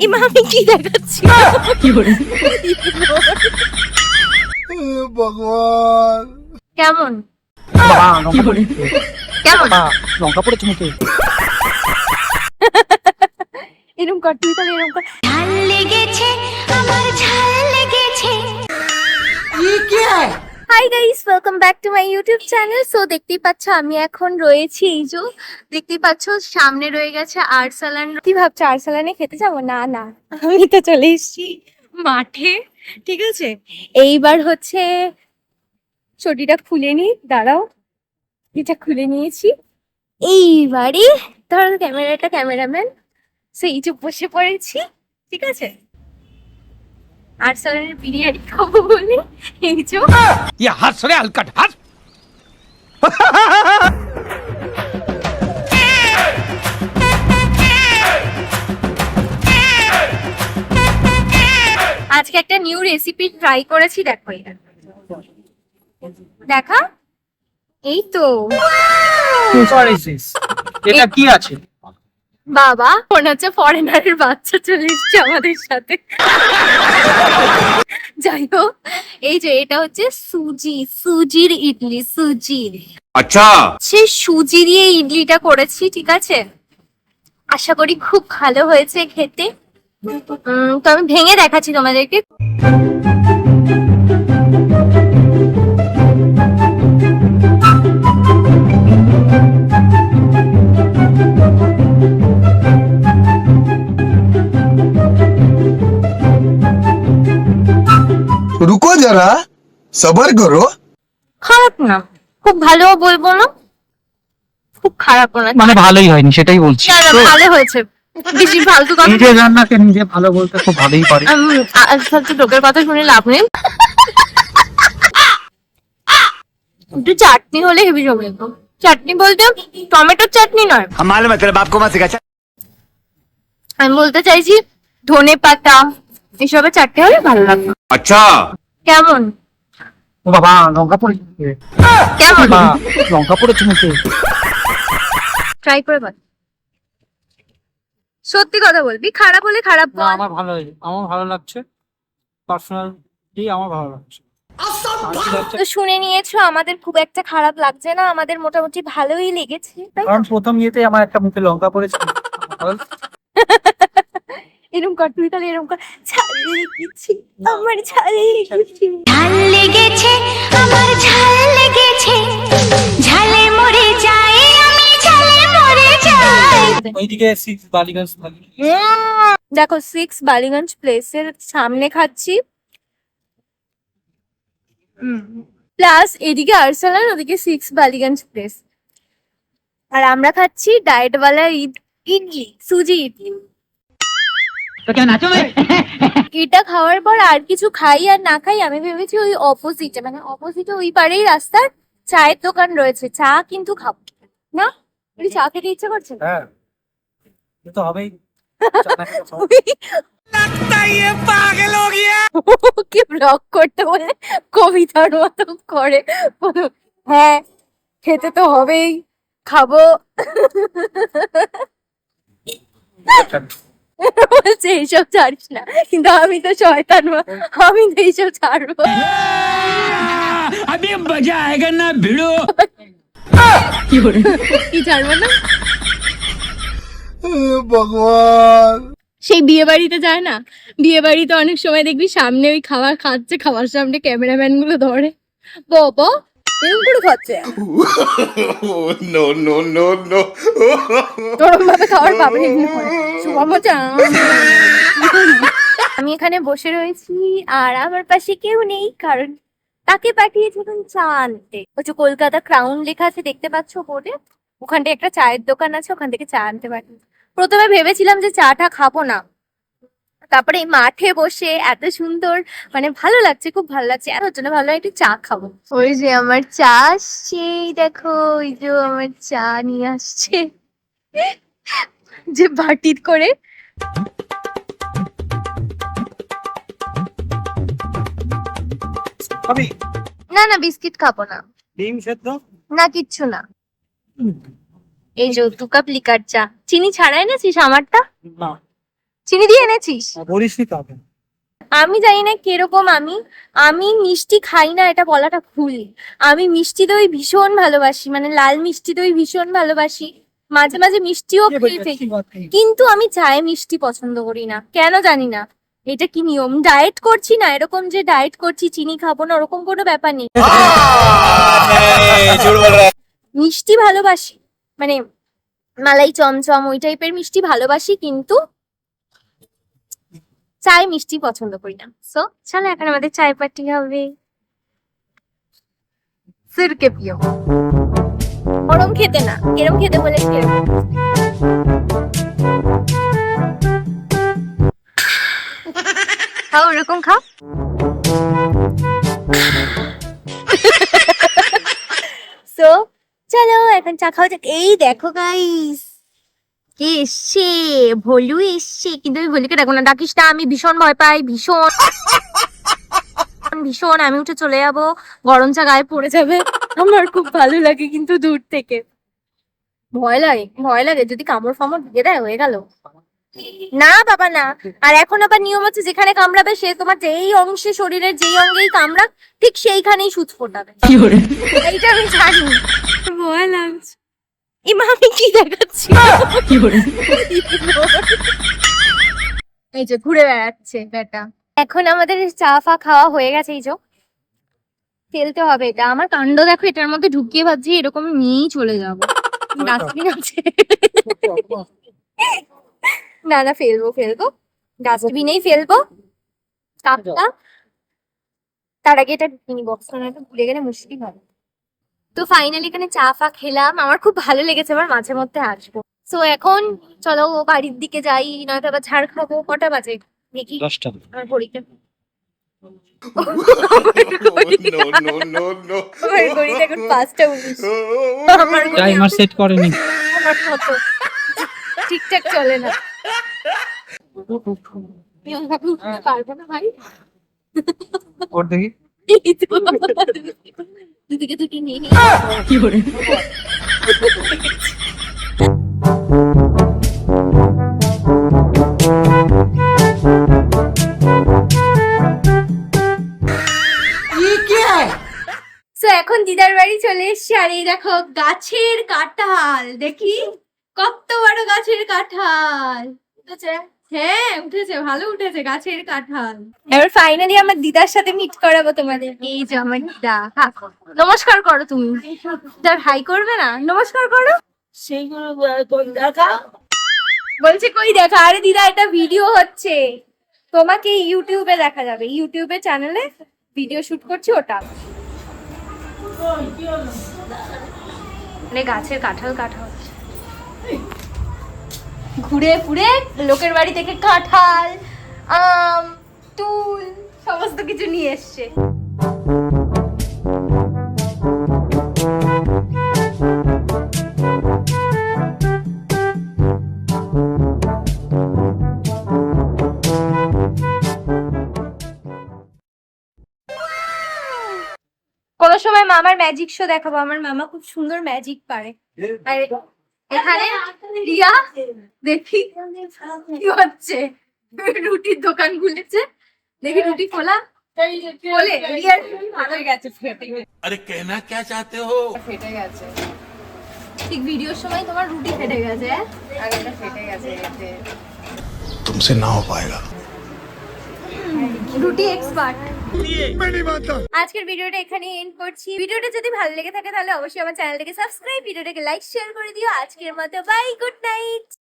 এমা আমি কি দেখাচ্ছি? ভগবান কেমন কেমন লঙ্কা পড়েছে মুখে। এরকম কর, তুই তাহলে এরকম কর। ঝাল লেগেছে আমার, ঝাল লেগেছে। Hi guys, welcome back to my YouTube channel. So দেখতেই পাচ্ছ আমি এখন রয়েছি, এই যে দেখতেই পাচ্ছ সামনে রয়ে গেছে আর্সালান। কি ভাবছো আর্সালানে খেতে যাবো? না না, আমি তো চলে এসেছি মাঠে, ঠিক আছে। এইবার হচ্ছে চটিটা খুলে নি, দাঁড়াও, এটা খুলে নিয়েছি। এইবারে ধরো ক্যামেরাম্যান সেই যে বসে পড়েছি, ঠিক আছে। আর্সালানের বিরিয়ানি খাবো বলে এই যে হাত সরে আলকাট হাত। আজকে একটা নিউ রেসিপি ট্রাই করেছি, দেখো এটা দেখা, এই তো। এটা কি আছে? বাবা মনে হচ্ছে ফরেনারের বাচ্চা চলে এসছে আমাদের সাথে। যাই হোক, এই যে এটা হচ্ছে সুজির ইডলি, সুজির। আচ্ছা সে সুজি দিয়ে ইডলিটা করেছি, ঠিক আছে। আশা করি খুব ভালো হয়েছে খেতে। তো আমি ভেঙে দেখাচ্ছি তোমাদেরকে। रुको जरा सबर करो। খারাপ না, খুব ভালো বলবো না, খুব খারাপ না, মানে ভালোই হয়নি সেটাই বলছি। না না, ভালো হয়েছে। বেশি ফালতু কথা নিজে রান্নাকে নিজে ভালো বলতে খুব ভালোই পারে। ফালতু লোকের কথা শুনে লাভ নেই। একটু চাটনি হলে হেভি জমে যেত। চাটনি বলতে টমেটোর চাটনি নয়, हमारे मतलब आपको मत सिखा। আমি বলতে চাইছি ধনে পাতা এসবের চাটনি হলে ভালো লাগতো। अच्छा কেমন ও বাবা লঙ্কা পড়েছে মুখে। কেমন বাবা, লঙ্কা পড়েছে মুখে। ট্রাই করে বল, সত্যি কথা বলবি, খারাপ হলে খারাপ না, বল। আমার ভালো হয়েছে, আমার ভালো লাগছে, পার্সোনালি আমার ভালো লাগছে। আর কি লাগছে? তো শুনে নিয়েছো, আমাদের খুব একটা খারাপ লাগছে না, আমাদের মোটামুটি ভালোই লেগেছে, তাই না? কারণ প্রথম ইয়েতে আমার একটা মুখে লঙ্কা পড়েছে। এরকম কর, তুই তাহলে এরকম কর। ঝাল লেগেছে আমার, ঝাল লেগেছে, ঝাল লেগেছে আমার, ঝাল লেগেছে, ঝালে মরে যাই আমি, ঝালে মরে যাই। ওইদিকে সিক্স বালিগঞ্জ দেখো 6 বালিগঞ্জ প্লেসের সামনে খাচ্ছি, প্লাস এদিকে আর্সালান, ওদিকে 6 বালিগঞ্জ প্লেস, আর আমরা খাচ্ছি ডায়েটওয়ালা ইডলি, সুজি ইডলি। তো কেন নাচো? এটা খাওয়ার পর আর কিছু খাই আর না খাই, আমি ভেবেছি ওই অপোজিটে, মানে অপোজিটে ওই পারেই রাস্তার চায়ের দোকান রয়েছে, চা কিন্তু খাবো না। বলি চা খেতে ইচ্ছে করছে না? হ্যাঁ, এ তো হবেই। ওকে ব্লক করতে বলে কবিতার মতো করে, হ্যাঁ খেতে তো হবেই, খাবো। বলছে এইসব ছাড়িস না, কিন্তু আমি তো শয়তান, আমি তো এইসব ছাড়বো। अभी मजा आएगा ना भिड़ो। কি ছাড়বো না? भगवान সেই বিয়ে বাড়িতে যায় না, বিয়ে বাড়িতে অনেক সময় দেখবি সামনে ওই খাবার খাচ্ছে, খাওয়ার সামনে ক্যামেরাম্যান গুলো ধরে, বাবা এরকম করে খাচ্ছে, नो नो नो नो ওরকম ভাবে খাবার পাবে এমনি করে। শুভম বলছে, আমি এখানে বসে রয়েছি আর আমার পাশে কেউ নেই, কারণ তাকে পাঠিয়েছে এখন চা আনতে। হচ্ছে কলকাতা ক্রাউন লেখা আছে, দেখতে পাচ্ছ বোর্ডে, ওখানটা একটা চায়ের দোকান আছে, ওখান থেকে চা আনতে পাঠিয়েছে। প্রথমে ভেবেছিলাম যে চাটা খাবো না, তারপরে এই মাঠে বসে এত সুন্দর, মানে ভালো লাগছে, খুব ভালো লাগছে, এত জন্য ভালো একটু চা খাবো। ওই যে আমার চা আসছে, দেখো ওই যে আমার চা নিয়ে আসছে যে বাটিত করে। খাবি? না না, বিস্কিট খাবো না, ডিম সেদ্ধ? না কিচ্ছু না। এই যে 2 কাপ লিকার চা, চিনি ছাড়াই এনেছিস আমারটা? না, চিনি দিয়ে এনেছিস? বলিসনি কাকে? আমি জানি না কিরকম আমি আমি মিষ্টি খাই না এটা বলাটা ভুল। আমি মিষ্টি দই ভীষণ ভালোবাসি, মানে লাল মিষ্টি দই ভীষণ ভালোবাসি, মাঝে মাঝে মিষ্টিও খেয়ে ফেলি, কিন্তু আমি চায়ে মিষ্টি পছন্দ করি না, কেন জানি না। এটা কি নিয়ম? ডায়েট করছি না, এরকম যে ডায়েট করছি চিনি খাবো না ওরকম কোনো ব্যাপার নেই। মিষ্টি ভালোবাসি, মানে মালাই চমচম ওই টাইপের মিষ্টি ভালোবাসি, কিন্তু চায় মিষ্টি পছন্দ করি না। সো চলো এখন আমাদের চায় পার্টি হবে। সিরকে পিও, ওরম খেতে না, এরম খেতে বলে কিরকম? খাও ওরকম খাও। সো চলো এখন চা খাওয়া যাক। এই দেখো গাইস, কে এসছে? ভলু এসছে, কিন্তু আমি ভলুকে ডাকবো না, ডাকিস না, আমি ভীষণ ভয় পাই, ভীষণ ভীষণ। আমি উঠে চলে যাবো, গরম চা গায়ে পড়ে যাবে। আমার খুব ভালো লাগে কিন্তু দূর থেকে, ভয় লাগে, ভয় লাগে যদি কামড় ফামড় দিয়ে দেয় হয়ে গেল। না বাবা না। আর এখন আবার নিয়ম আছে, যেখানে কামড়াবে সে তোমার যেই অংশে শরীরের যেই অঙ্গেই কামড়াক ঠিক সেইখানেই সুচ ফোটাবে। এইটা আমি জানি। ভয় লাগছে। ইমা আমি কি দেখাচ্ছি? এই যে ঘুরে বেড়াচ্ছে বেটা। এখন আমাদের চা ফা খাওয়া হয়ে গেছে, এই যে ফেলতে হবে এটা। আমার কাণ্ড দেখো, এটার মধ্যে ঢুকিয়ে ভাবছি এরকম নিয়েই চলে যাবো। ডাস্টবিন আছে? না না, ফেলবো ফেলবো, ডাস্টবিনেই ফেলবো কাপটা। তার আগে এটা ঢুকিনি, বক্সটা না ভুলে গেলে মুশকিল হবে। তো ফাইনালি এখানে চা ফা খেলাম, আমার খুব ভালো লেগেছে, আবার মাঝে মধ্যে আসবো। তো এখন চলো বাড়ির দিকে যাই, নয়তো আবার ঝাড় খাবো। কটা বাজে দেখি 10টা। আমার ঘড়িতে? no. আমার ঘড়িতে এখন 5টা 19। আমার ঘড়ি টাইমার সেট করেনি। আমার মতো ঠিকঠাক চলে না। পারবো না ভাই। ওর দেখি। দুদিকে দুটি নিয়ে নি। কি করে? সো এখন দিদার বাড়ি চলে এসছি, আর এই দেখো গাছের কাঁঠাল, দেখি কত বড় গাছের কাঁঠাল উঠেছে। হ্যাঁ উঠেছে, ভালো উঠেছে গাছের কাঁঠাল। এবার ফাইনালি আমার দিদার সাথে মিট করাবো তোমাদের। এই যে আমার দিদা, নমস্কার করো তুমি। দিদার হাই করবে না? নমস্কার করো। সেইগুলো দেখা বলছে কই দেখা? আরে দিদা এটা ভিডিও হচ্ছে, তোমাকে ইউটিউবে দেখা যাবে, ইউটিউবে চ্যানেলে ভিডিও শুট করছি ওটা। মানে গাছের কাঁঠাল কাটা হচ্ছে, ঘুরে ফুরে লোকের বাড়ি থেকে কাঁঠাল, আম, তুল সমস্ত কিছু নিয়ে এসছে। কোনো সময় মামার ম্যাজিক শো দেখাবো, আমার মামা খুব সুন্দর ম্যাজিক পারে। আর এখানে রিয়া, দেখি কি হচ্ছে, রুটির দোকান খুলেছে, দেখি রুটি খোলা বলে রিয়ার ভালো গেছে, ফেটে গেছে। अरे कहना क्या चाहते हो? ফেটে গেছে ঠিক ভিডিওর সময় তোমার রুটি ফেটে গেছে, আর এটা ফেটে গেছে এতে। तुमसे ना हो पाएगा। রুটি এক্সপার্ট। আজকের ভিডিওটা এখানে এন্ড করছি। ভিডিওটা যদি ভালো লেগে থাকে তাহলে অবশ্যই আমার চ্যানেলটাকে সাবস্ক্রাইব, ভিডিওটাকে লাইক শেয়ার করে দিও। আজকের মতো বাই, গুড নাইট।